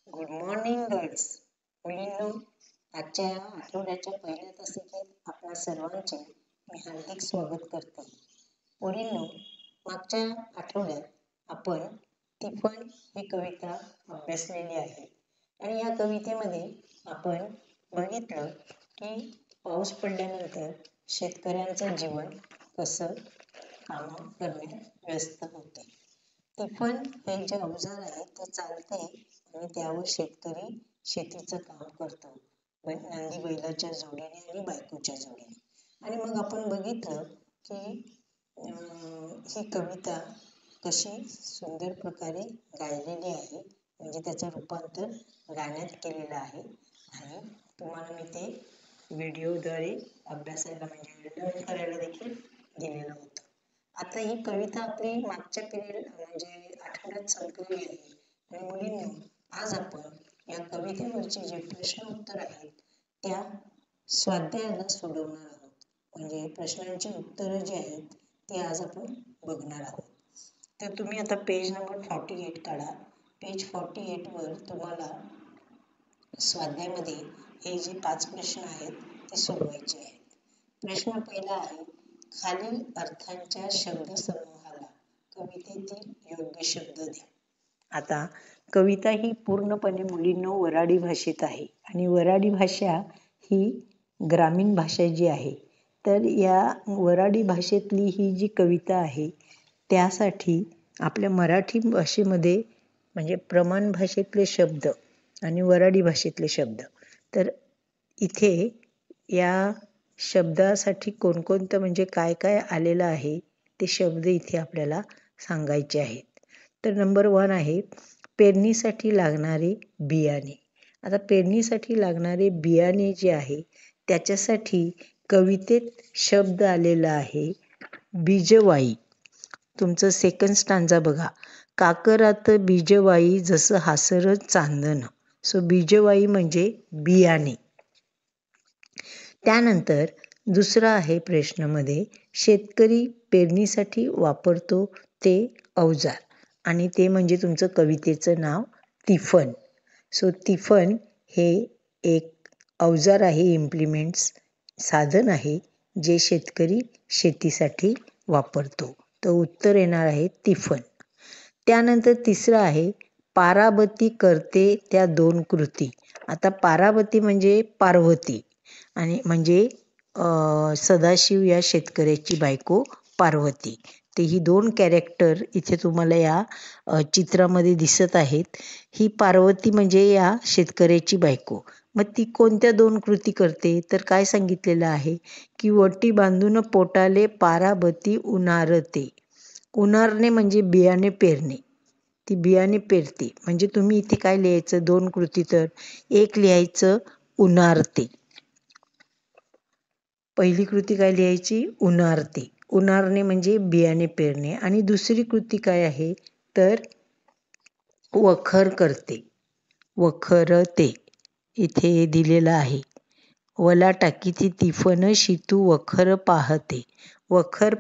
Good morning girls. मुलींनो, आजच्या या आठवड्याच्या पहिल्या तासिकेत आपल्या सर्वांचे मी हार्दिक स्वागत करते. मुलींनो, मागच्या आठवड्यात आपण तिफन ही कविता अभ्यासलेली आहे आणि या कवितेमध्ये आपण बघितलं की पाऊस पडल्यानंतर शेतकऱ्यांचं जीवन कसं काम करण्यात व्यस्त होते. तिफन हे जे अवजार आहे ते चालते आणि त्यावर शेतकरी शेतीचं काम करतो, नंदी बैलाच्या जोडीने आणि बायकोच्या जोडीने. आणि मग आपण बघितलं की ही कविता कशी सुंदर प्रकारे गायलेली आहे, म्हणजे त्याचं रूपांतर गाण्यात केलेलं आहे आणि तुम्हाला मी ते व्हिडिओद्वारे अभ्यासायला म्हणजे लर्न करायला देखील दिलेलं होतं. आता ही कविता आपली मागच्या म्हणजे आठवड्यात संपलेली आहे आणि मुलींनो, आज आपण या कवितेवरचे जे प्रश्न उत्तर आहेत त्या स्वाध्यायाला सोडवणार आहोत. म्हणजे प्रश्नांची उत्तरं जी आहेत ती आज आपण बघणार आहोत. तर तुम्ही आता पेज नंबर 48 काढा. पेज 48 वर तुम्हाला स्वाध्यायामध्ये हे जे 5 प्रश्न आहेत ते सोडवायचे आहेत. प्रश्न पहिला आहे, खालील अर्थांच्या शब्दसमूहाला कवितेतील योग्य शब्द द्या. आता कविता ही पूर्णपणे मुलींनो वऱ्हाडी भाषेत आहे आणि वऱ्हाडी भाषा ही ग्रामीण भाषा जी आहे, तर या वऱ्हाडी भाषेतली ही जी कविता आहे त्यासाठी आपल्या मराठी भाषेमध्ये म्हणजे प्रमाण भाषेतले शब्द आणि वऱ्हाडी भाषेतले शब्द, तर इथे या शब्दासाठी कोणकोणतं म्हणजे काय काय आलेलं आहे ते शब्द इथे आपल्याला सांगायचे आहेत. तर नंबर 1 आहे पेरणीसाठी लागणारे बियाणे. आता पेरणीसाठी लागणारे बियाणे जे आहे त्याच्यासाठी कवितेत शब्द आलेला आहे बीजवाई. तुमचं सेकंड स्टांजा बघा, काकरात बीजवाई जसं हासर चांदण. सो बीजवाई म्हणजे बियाणे. त्यानंतर दुसरा आहे प्रश्नामध्ये, शेतकरी पेरणीसाठी वापरतो ते अवजार आणि ते म्हणजे तुमचं कवितेचं नाव तिफन. सो तिफन हे एक अवजार आहे, इम्प्लिमेंट्स साधन आहे जे शेतकरी शेतीसाठी वापरतो. तर उत्तर येणार आहे तिफन. त्यानंतर तिसरं आहे पाराबती करते त्या 2 कृती. आता पाराबती म्हणजे पार्वती आणि म्हणजे सदाशिव या शेतकऱ्याची बायको पार्वती. ते ही 2 कॅरेक्टर इथे तुम्हाला या चित्रामध्ये दिसत आहेत. ही पार्वती म्हणजे या शेतकऱ्याची बायको. मग ती कोणत्या 2 कृती करते, तर काय सांगितलेलं आहे की वटी बांधून पोटाले पाराबती उनारते. उनारणे म्हणजे बियाणे पेरणे, ती बियाणे पेरते. म्हणजे तुम्ही इथे काय लिहायचं 2 कृती, तर एक लिहायचं उनारते. पहिली कृती काय लिहायची, उनारते. उनारणे म्हणजे बियाणे पेरणे. आणि दुसरी कृती काय आहे, तर वखर करते, वखरते. इथे दिलेलं आहे, वला टाकीची तिफन शितू वखर पाहते. वखर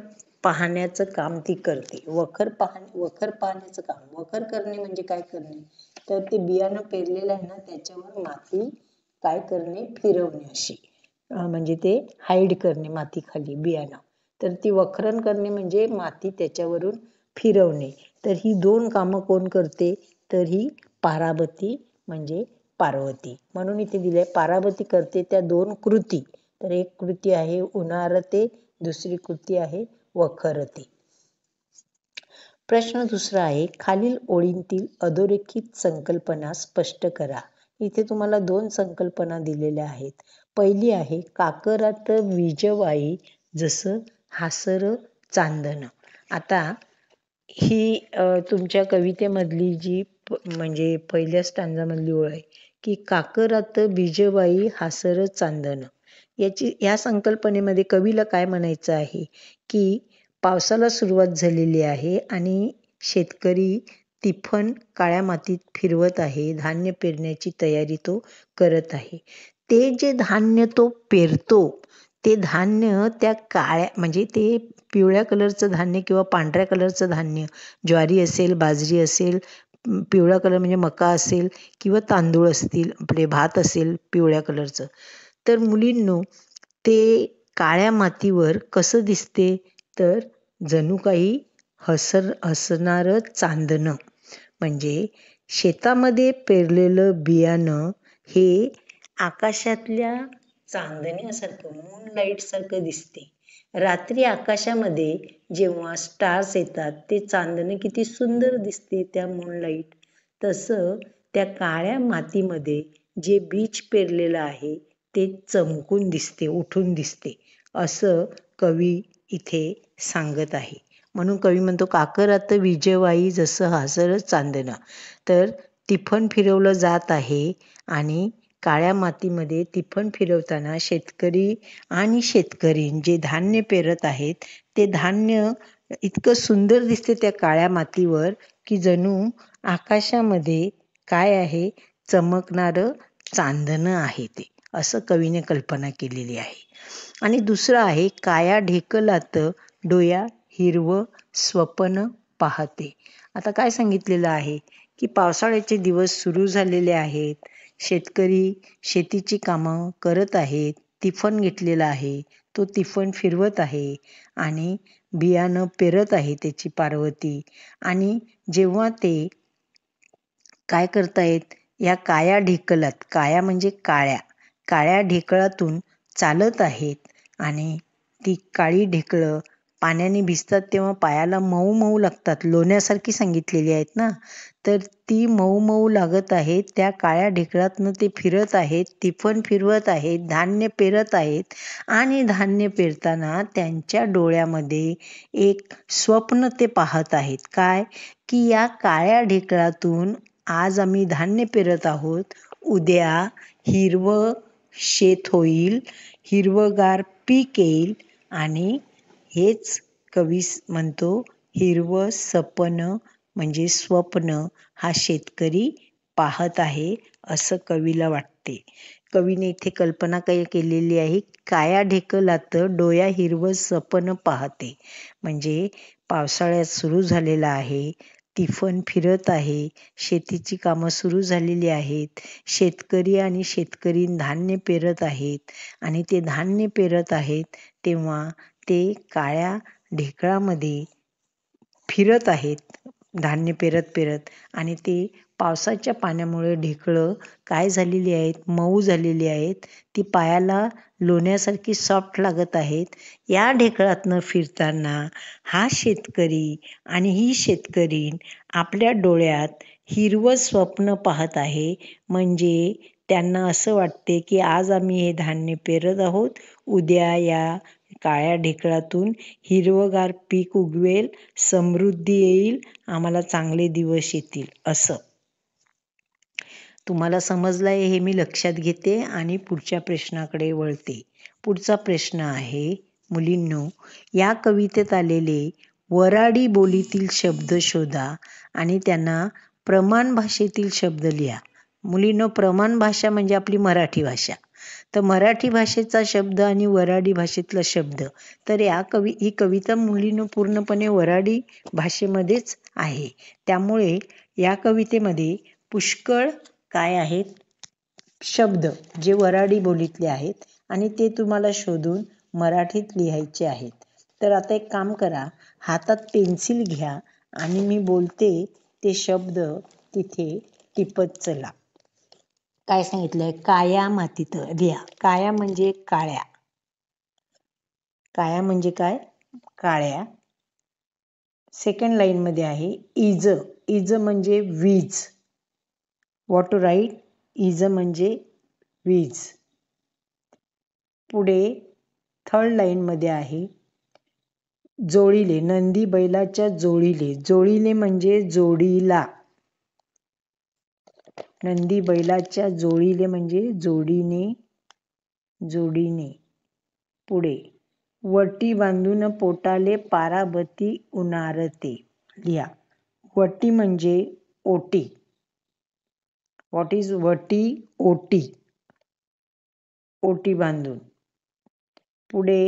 पाहण्याचं काम ती करते. वखर पाहण्याचं काम. वखर करणे म्हणजे काय करणे, तर ते बियाणं पेरलेलं आहे ना त्याच्यावर माती काय करणे, फिरवणे अशी, म्हणजे ते हाईड करणे मातीखाली बियाणं. तर ती वखरण करणे म्हणजे माती त्याच्यावरून फिरवणे. तर ही 2 कामं कोण करते, तर ही पाराबती म्हणजे पार्वती. म्हणून इथे दिले पाराबती करते त्या 2 कृती. तर एक कृती आहे उनारते, दुसरी कृती आहे वखरते. प्रश्न दुसरा आहे, खालील ओळींतील अधोरेखित संकल्पना स्पष्ट करा. इथे तुम्हाला 2 संकल्पना दिलेल्या आहेत. पहिली आहे काकरात बीजवाई जसं हासर चांदण. आता ही तुमच्या कवितेमधली जी म्हणजे पहिल्या स्टांजामधली ओळ आहे की काकरात बीजवाई हासर चांदण. या संकल्पनेमध्ये कवीला काय म्हणायचं आहे की पावसाला सुरुवात झालेली आहे आणि शेतकरी तिफन काळ्या मातीत फिरवत आहे, धान्य पेरण्याची तयारी तो करत आहे. ते जे धान्य तो पेरतो ते धान्य त्या काळ्या म्हणजे ते पिवळ्या कलरचं धान्य किंवा पांढऱ्या कलरचं धान्य, ज्वारी असेल, बाजरी असेल, पिवळा कलर म्हणजे मका असेल किंवा तांदूळ असतील, आपले भात असेल पिवळ्या कलरचं. तर मुलींनो, ते काळ्या मातीवर कसं दिसते, तर जणू काही हसणारं चांदणं. म्हणजे शेतामध्ये पेरलेलं बियाणं हे आकाशातल्या चांदण्यासारखं, मूनलाईट सारखं दिसते. रात्री आकाशामध्ये जेव्हा स्टार्स येतात ते चांदणं किती सुंदर दिसते त्या मूनलाईट. तसं त्या काळ्या मातीमध्ये जे बीज पेरलेलं आहे ते चमकून दिसते, उठून दिसते, असं कवी इथे सांगत आहे. म्हणून कवी म्हणतो, काकरात विजेवाई जसं हासर चांदणं. तर तिफन फिरवलं जात आहे आणि काळ्या मातीमध्ये तिफन फिरवताना शेतकरी आणि शेतकरी जे धान्य पेरत आहेत ते धान्य इतकं सुंदर दिसते त्या काळ्या मातीवर की जणू आकाशामध्ये काय आहे, चमकणारं चांदणं आहे ते, असं कवीने कल्पना केलेली आहे. आणि दुसरं आहे, काया ढेकलात डोया हिरवं स्वप्न पाहते. आता काय सांगितलेलं आहे की पावसाळ्याचे दिवस सुरू झालेले आहेत, शेतकरी शेतीची कामं करत आहेत, तिफन घेतलेला आहे, तो तिफन फिरवत आहे आणि बियाणं पेरत आहे त्याची पार्वती. आणि जेव्हा ते काय करतायत, या काया ढेकलात, काया म्हणजे काळ्या, काळ्या ढेकळातून चालत आहेत आणि ती काळी ढेकळं पाण्याने भिजतात तेव्हा पायाला मऊ मऊ लागतात, लोण्यासारखी सांगितलेली आहेत ना. तर ती मऊ मऊ लागत आहेत, त्या काळ्या ढेकळातनं ते फिरत आहेत, तिफन फिरवत आहेत, धान्य पेरत आहेत. आणि धान्य पेरताना त्यांच्या डोळ्यामध्ये एक स्वप्न ते पाहत आहेत. काय, की या काळ्या ढेकळातून आज आम्ही धान्य पेरत आहोत, उद्या हिरवं शेत होईल, हिरवगार पीक येईल. आणि हेच कवी म्हणतो, हिरवं सपन म्हणजे स्वप्न हा शेतकरी पाहत आहे असं कवीला वाटते. कवीने इथे कल्पना काय केलेली आहे, काया ढेकलात डोया हिरवं सपन पाहते. म्हणजे पावसाळ्यात सुरू झालेला आहे, तिफन फिरत आहे, शेतीची कामं सुरू झालेली आहेत, शेतकरी आणि शेतकरी धान्य पेरत आहेत आणि ते धान्य पेरत आहेत तेव्हा ते काळ्या ढेकळामध्ये फिरत आहेत धान्य पेरत पेरत. आणि ते पावसाच्या पाण्यामुळे ढेकळं काय झालेली आहेत, मऊ झालेली आहेत, ती पायाला लोण्यासारखी सॉफ्ट लागत आहेत. या ढेकळातनं फिरताना हा शेतकरी आणि ही शेतकरी आपल्या डोळ्यात हिरवं स्वप्न पाहत आहे. म्हणजे त्यांना असं वाटते की आज आम्ही हे धान्य पेरत आहोत, उद्या या काळ्या ढेकळातून हिरवगार पीक उगवेल, समृद्धी येईल, आम्हाला चांगले दिवस येतील. असं तुम्हाला समजलं आहे हे मी लक्षात घेते आणि पुढच्या प्रश्नाकडे वळते. पुढचा प्रश्न आहे, मुलींनो, या कवितेत आलेले वऱ्हाडी बोलीतील शब्द शोधा आणि त्यांना प्रमाण भाषेतील शब्द लिहा. मुलींनो, प्रमाण भाषा म्हणजे आपली मराठी भाषा. तर मराठी भाषेचा शब्द आणि वऱ्हाडी भाषेतला शब्द, तर ही कविता मुलींनो पूर्णपणे वऱ्हाडी भाषेमध्येच आहे. त्यामुळे या कवितेमध्ये पुष्कळ काय आहेत, शब्द जे वऱ्हाडी बोलीतले आहेत आणि ते तुम्हाला शोधून मराठीत लिहायचे आहेत. तर आता एक काम करा, हातात पेन्सिल घ्या आणि मी बोलते ते शब्द तिथे टिपत चला. काय सांगितलंय, काया मातीत लिहा. काया म्हणजे काळ्या, काया म्हणजे काय, काळ्या. सेकंड लाईन मध्ये आहे इज, इज म्हणजे वीज. व्हॉट टू राईट, इज म्हणजे वीज. पुढे थर्ड लाईन मध्ये आहे जोडीले, नंदी बैलाच्या जोडीले, जोडीले म्हणजे जोडीला, नंदी बैलाच्या जोडीले म्हणजे जोडीने, जोडीने. पुढे वटी बांधून पोटाले पाराबती उनारते, लिहा. वटी म्हणजे ओटी. व्हॉट इज वटी, ओटी, ओटी बांधून. पुढे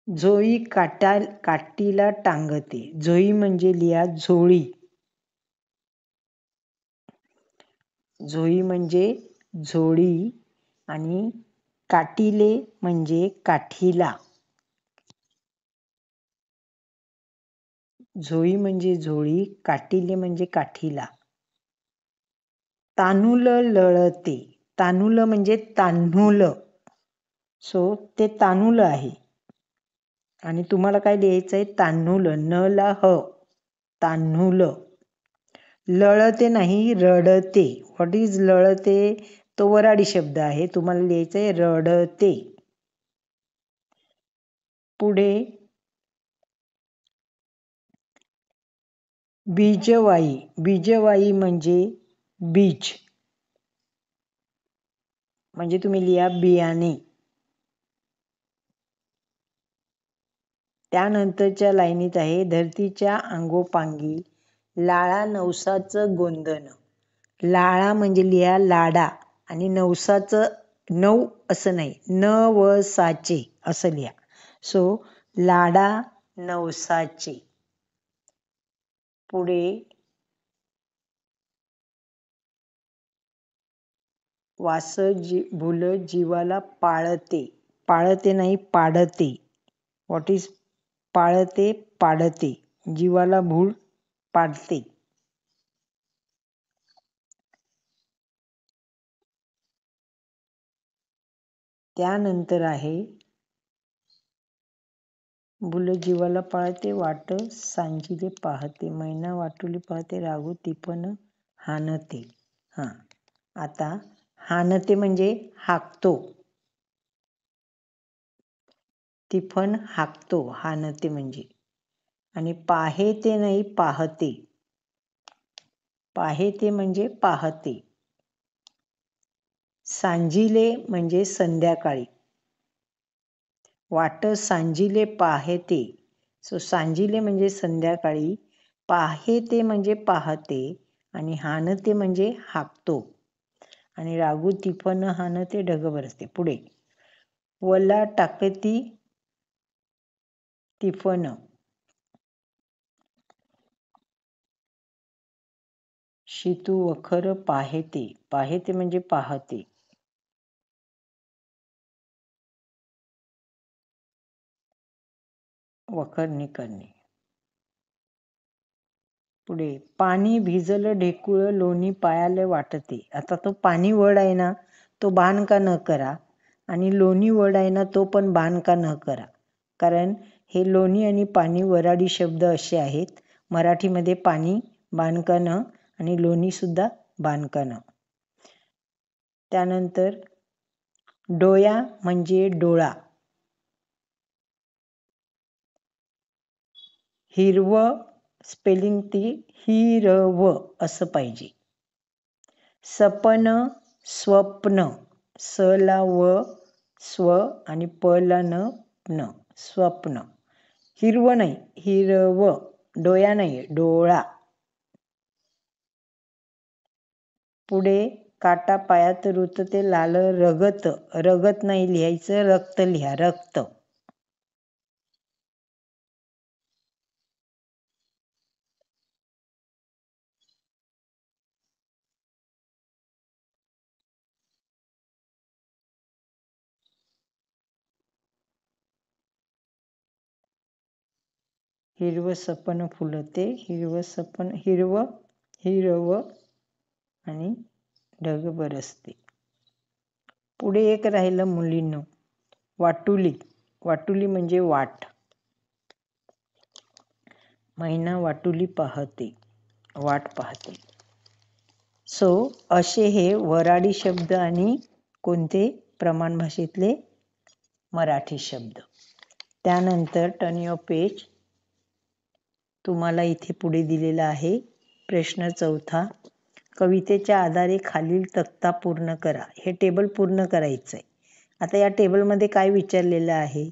झोळी काठीला टांगते, झोळी म्हणजे लिहा झोळी, झोळी म्हणजे झोळी आणि काटिले म्हणजे काठीला. झोळी म्हणजे झोळी, काटिले म्हणजे काठीला. तांदूळ लळते. तांदूळ म्हणजे तान्हुल. सो ते तांदूळ आहे. आणि तुम्हाला काय लिहायचं आहे? तान्हुल. न ला ह. तान्हुल. लळते नाही, रडते. What is लळते? तो वऱ्हाडी शब्द आहे. तुम्हाला लिहायचं आहे रडते. पुढे बीजवाई. बीजवाई म्हणजे बीज. म्हणजे तुम्ही लिहा बियाणे. त्यानंतरच्या लाईनीत आहे धरतीच्या अंगोपांगी लाळा नवसाचं गोंदण. लाळा म्हणजे लिहा लाडा आणि नवसाचं नऊ असं नाही, नवसाचे असं लिहा. सो लाडा नवसाचे. पुढे वास भूल जीवाला पाळते. पाळते नाही, पाडते. व्हॉट इज पाळते? पाडते. जीवाला भूल पाडते. त्यानंतर आहे भूल जीवाला पाळते, वाट सांजिले पाहते. मैना वाटुली पाहते, राघू तिफन हाणते. आता हाणते म्हणजे हाकतो. तिफन हाकतो, हाणते म्हणजे. आणि पाहेते नाही, पाहते. पाहेते म्हणजे पाहते. सांजिले म्हणजे संध्याकाळी. वाट सांजिले पाहते. सो सांजिले म्हणजे संध्याकाळी, पाहेते म्हणजे पाहते आणि हाणते म्हणजे हाकतो. आणि राघू तिफन हाणते, ढग बरसते. पुढे वला टाकती तिफन. शितू वखर पाहेते. पाहेते म्हणजे पाहते. वखरणी करणे. पुढे पाणी भिजलं ढेकुळ लोणी पायाले वाटते. आता तो पाणी वर्ड आहे ना, तो बाण का न करा. आणि लोणी वर्ड आहे ना, तो पण बाण का न करा. कारण हे लोणी आणि पाणी वऱ्हाडी शब्द असे आहेत. मराठीमध्ये पाणी बाणका न आणि लोणी सुद्धा बाणका न. त्यानंतर डोया म्हणजे डोळा. हिरवं स्पेलिंग ती हिरव असं पाहिजे. सपन स्वप्न. स ला व स्व आणि प ला न स्वप्न. हिरवं नाही, हिरव. डोया नाही, डोळा. पुढे काटा पायात रुतते लाल रगत. रगत नाही लिहायचं, रक्त लिहा, रक्त. हिरवं सपन फुलते. हिरवं सपन, हिरव आणि ढग बरसते. पुढे एक राहिलं मुलींनो, वाटुली. वाटुली म्हणजे वाट. मैना वाटुली पाहते, वाट पाहते. सो असे हे वऱ्हाडी शब्द आणि कोणते प्रमाण भाषेतले मराठी शब्द. त्यानंतर टर्न युअर पेज. तुम्हाला इथे पुढे दिलेला आहे प्रश्न 4. कवितेच्या आधारे खालील तक्ता पूर्ण करा. हे टेबल पूर्ण करायचं आहे. आता या टेबलमध्ये काय विचारलेलं आहे?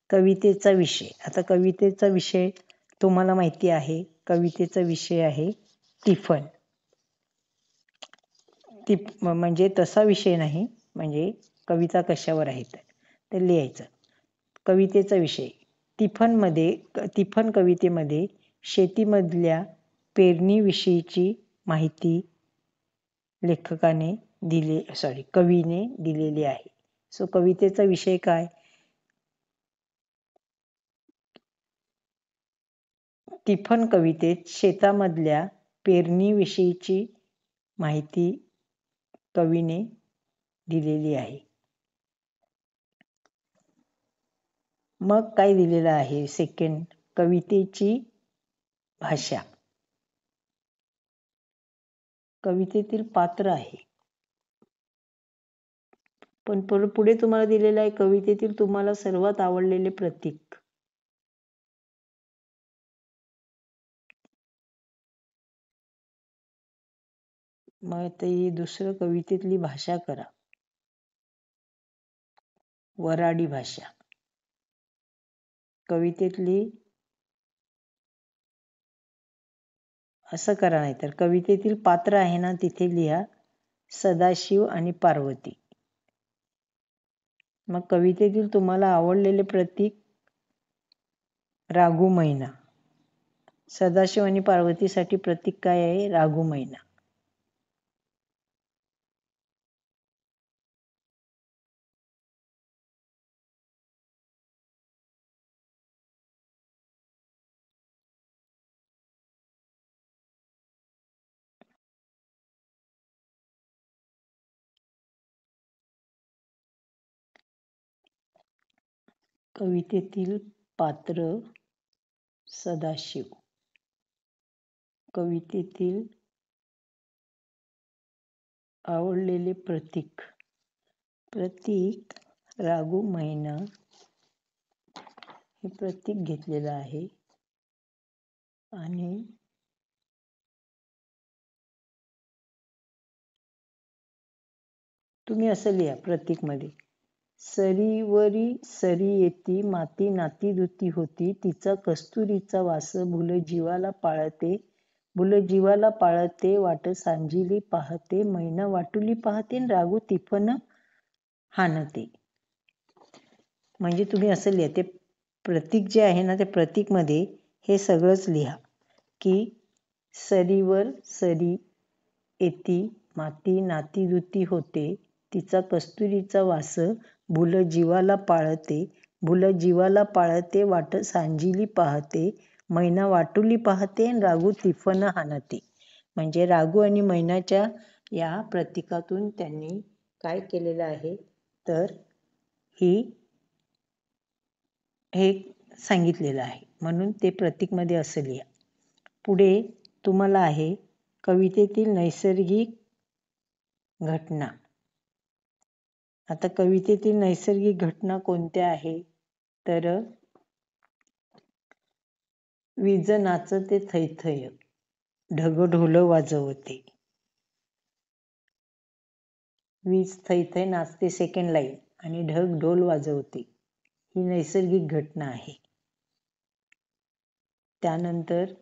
कवितेचा विषय. आता कवितेचा विषय तुम्हाला माहिती आहे. कवितेचा विषय आहे तिफन. म्हणजे तसा विषय नाही, म्हणजे कविता कशावर आहे तर लिहायचं. कवितेचा विषय तिफन कवितेमध्ये शेतीमधल्या पेरणीविषयीची माहिती कवीने दिलेली आहे. सो कवितेचा विषय काय? टिफन कवितेत शेतामधल्या पेरणीविषयीची माहिती कवीने दिलेली आहे. मग काय दिलेलं आहे? सेकंड, कवितेची भाषा. कवितेतील पात्र आहे. पण पुढे तुम्हाला दिलेलं आहे कवितेतील तुम्हाला सर्वात आवडलेले प्रतीक. मग ते दुसरं कवितेतली भाषा करा. वऱ्हाडी भाषा. कवितेतली असं करा, नाही तर कवितेतील पात्र आहे ना तिथे लिहा सदाशिव आणि पार्वती. मग कवितेतील तुम्हाला आवडलेले प्रतीक रागू मैना. सदाशिव आणि पार्वतीसाठी प्रतीक काय आहे? रागू मैना. कवितेतील पात्र सदाशिव. कवितेतील आवडलेले प्रतीक रागू मैना हे प्रतीक घेतलेलं आहे. आणि तुम्ही असं लिहा प्रतीक मध्ये, सरीवरी सरी येती माती नाती धुती होती, तिचा कस्तुरीचा वास भुल जीवाला पाळते वाट सांजिली पाहते, मैना वाटुली पाहते रागू तिफन हाणते. म्हणजे तुम्ही असं लिहा, ते प्रतीक जे आहे ना, ते प्रतीक मध्ये हे सगळंच लिहा की सरीवर सरी येती माती नाती धुती होते, तिचा कस्तुरीचा वास भुल जीवाला पाळते वाट सांजिली पाहते, मैना वाटुली पाहते रागू तिफन हाणते. म्हणजे रागू आणि मैनाच्या या प्रतीकातून त्यांनी काय केलेलं आहे तर हे सांगितलेलं आहे. म्हणून ते प्रतीकमध्ये असं लिहा. पुढे तुम्हाला आहे कवितेतील नैसर्गिक घटना. आता कवितेतील नैसर्गिक घटना कोणत्या आहे तर वीज नाचते थैथय, ढग ढोल वाजवते. वीज थैथय नाचते सेकंड लाईन आणि ढग ढोल वाजवते ही नैसर्गिक घटना आहे. त्यानंतर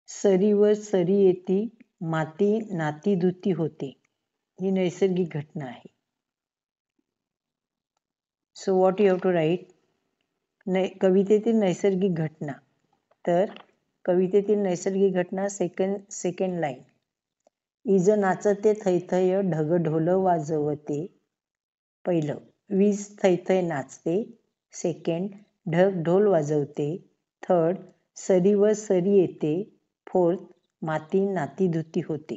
सरीवर सरी येती माती नाती धुती होते ही नैसर्गिक घटना आहे. So what you have to write? कवितेतील नैसर्गिक घटना. तर कवितेतील नैसर्गिक घटना सेकंड लाईन, वीज नाचते थैथय ढग ढोल वाजवते. पहिलं, वीज थैथय नाचते. सेकंड, ढग ढोल वाजवते. थर्ड, सरीवर सरी येते. फोर्थ, माती नाती धुती होते.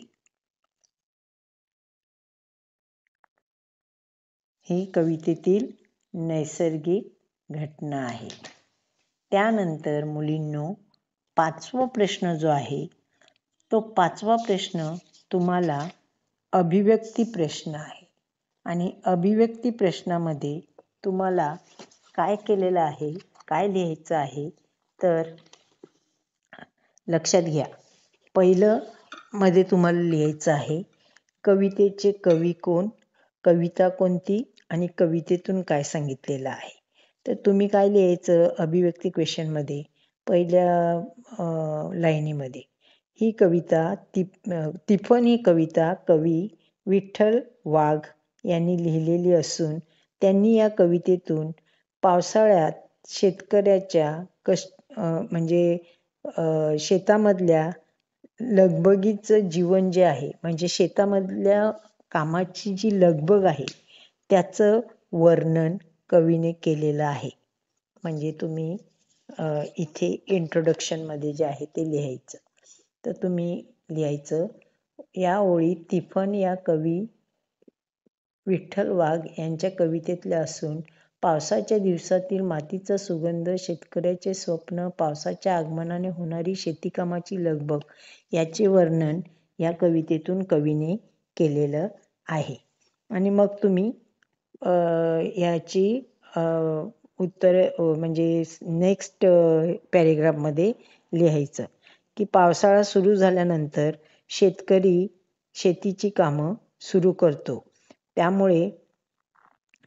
ही कवितेतील नैसर्गिक घटना आहे. त्यानंतर मुलींनो, पाचवा प्रश्न जो आहे तो पाचवा प्रश्न तुम्हाला अभिव्यक्ती प्रश्न आहे. आणि अभिव्यक्ती प्रश्नामध्ये तुम्हाला काय केलेलं आहे, काय लिहायचं आहे तर लक्षात घ्या. पहिलं मध्ये तुम्हाला लिहायचं आहे कवितेचे कवी कोण, कविता कोणती आणि कवितेतून काय सांगितलेलं आहे. तर तुम्ही काय लिहायचं अभिव्यक्ती क्वेश्चनमध्ये पहिल्या लाईनीमध्ये, ही कविता तिफन ही कविता कवी विठ्ठल वाघ यांनी लिहिलेली असून त्यांनी या कवितेतून पावसाळ्यात शेतकऱ्याच्या शेतामधल्या लगबगीचं जीवन जे आहे म्हणजे शेतामधल्या कामाची जी लगबग आहे त्याचं वर्णन कवीने केलेलं आहे. म्हणजे तुम्ही इथे इंट्रोडक्शनमध्ये जे आहे ते लिहायचं. तर तुम्ही लिहायचं, या ओळी तिफन या कवी विठ्ठल वाघ यांच्या कवितेतल्या असून पावसाच्या दिवसातील मातीचा सुगंध, शेतकऱ्याचे स्वप्न, पावसाच्या आगमनाने होणारी शेतीकामाची लगबग याचे वर्णन या कवितेतून कवीने केलेलं आहे. आणि मग तुम्ही याची उत्तरे म्हणजे नेक्स्ट पॅरेग्राफमध्ये लिहायचं की पावसाळा सुरू झाल्यानंतर शेतकरी शेतीची कामं सुरू करतो. त्यामुळे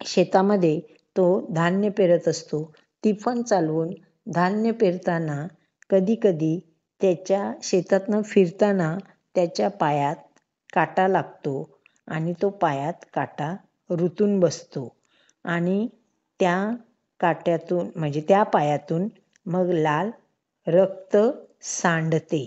शेतामध्ये तो धान्य पेरत असतो. तिफन चालवून धान्य पेरताना कधीकधी त्याच्या शेतातनं फिरताना त्याच्या पायात काटा लागतो आणि तो पायात काटा रुतून बसतो आणि त्या काट्यातून म्हणजे त्या पायातून मग लाल रक्त सांडते.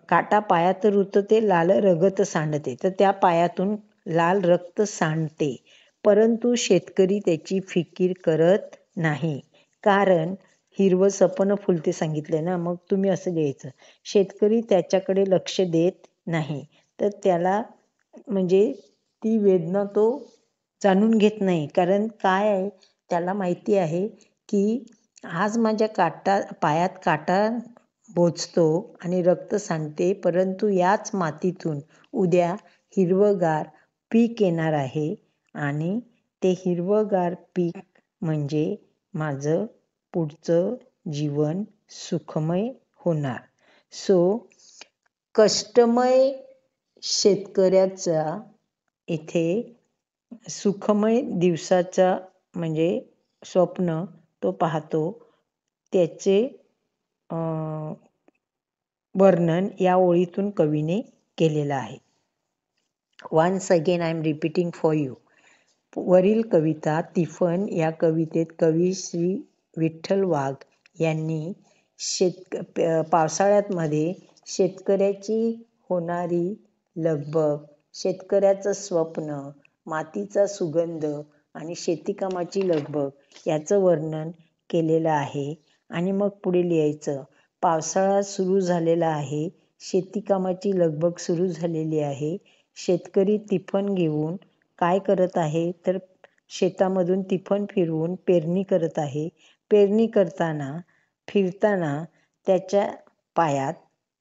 काटा पायात रुतते, लाल रगत सांडते. तर त्या पायातून लाल रक्त सांडते. परंतु शेतकरी त्याची फिकीर करत नाही. कारण हिरवं सपन फुलते सांगितलंय ना, मग तुम्ही असं लिहायचं. शेतकरी त्याच्याकडे लक्ष देत नाही. तर त्याला म्हणजे ती वेदना तो जाणून घेत नाही. कारण काय आहे, त्याला माहिती आहे की आज माझ्या पायात काटा बोचतो आणि रक्त सांडते, परंतु याच मातीतून उद्या हिरवंगार पीक येणार आहे आणि ते हिरवंगार पीक म्हणजे माझं पुढचं जीवन सुखमय होणार. कष्टमय शेतकऱ्याचा इथे सुखमय दिवसाचा म्हणजे स्वप्न तो पाहतो. त्याचे वर्णन या ओळीतून कवीने केलेलं आहे. Once again I am repeating for you. वरील कविता तिफन या कवितेत कवी श्री विठ्ठल वाघ यांनी पावसाळ्यामध्ये शेतकऱ्याची होणारी लगबग, शेतकऱ्याचं स्वप्न, मातीचा सुगंध आणि शेतीकामाची लगबग याचं वर्णन केलेलं आहे. आणि मग पुढे लिहायचं, पावसाळा सुरू झालेला आहे, शेतीकामाची लगबग सुरू झालेली आहे. शेतकरी तिफन घेऊन काय करत आहे, तर शेतामधून तिफन फिरवून पेरणी करत आहे. पेरणी करताना फिरताना त्याच्या पायात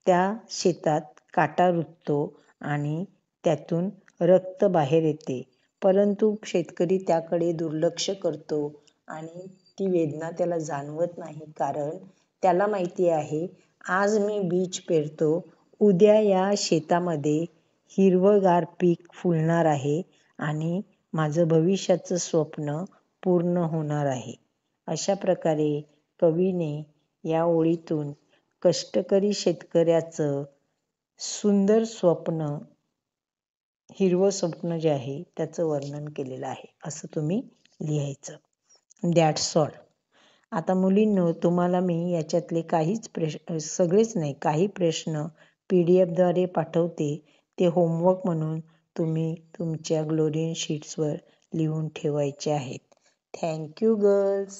त्या शेतात काटा रुततो आणि त्यातून रक्त बाहेर येते. परंतु शेतकरी त्याकडे दुर्लक्ष करतो आणि ती वेदना त्याला जाणवत नाही. कारण त्याला माहिती आहे, आज मी बीज पेरतो, उद्या या शेतामध्ये हिरवंगार पीक फुलणार आहे आणि माझं भविष्याचं स्वप्न पूर्ण होणार आहे. अशा प्रकारे कवीने या ओळीतून कष्टकरी शेतकऱ्याचं सुंदर स्वप्न, हिरवं स्वप्न जे आहे त्याचं वर्णन केलेलं आहे. असं तुम्ही लिहायचं. That's all. आता मुलींनो, तुम्हाला मी याच्यातले काहीच सगळेच नाही, काही प्रश्न PDF द्वारे पाठवते. ते होमवर्क म्हणून तुम्ही तुमच्या ग्लोरीन शीट्सवर लिहून ठेवायचे आहेत. Thank you girls.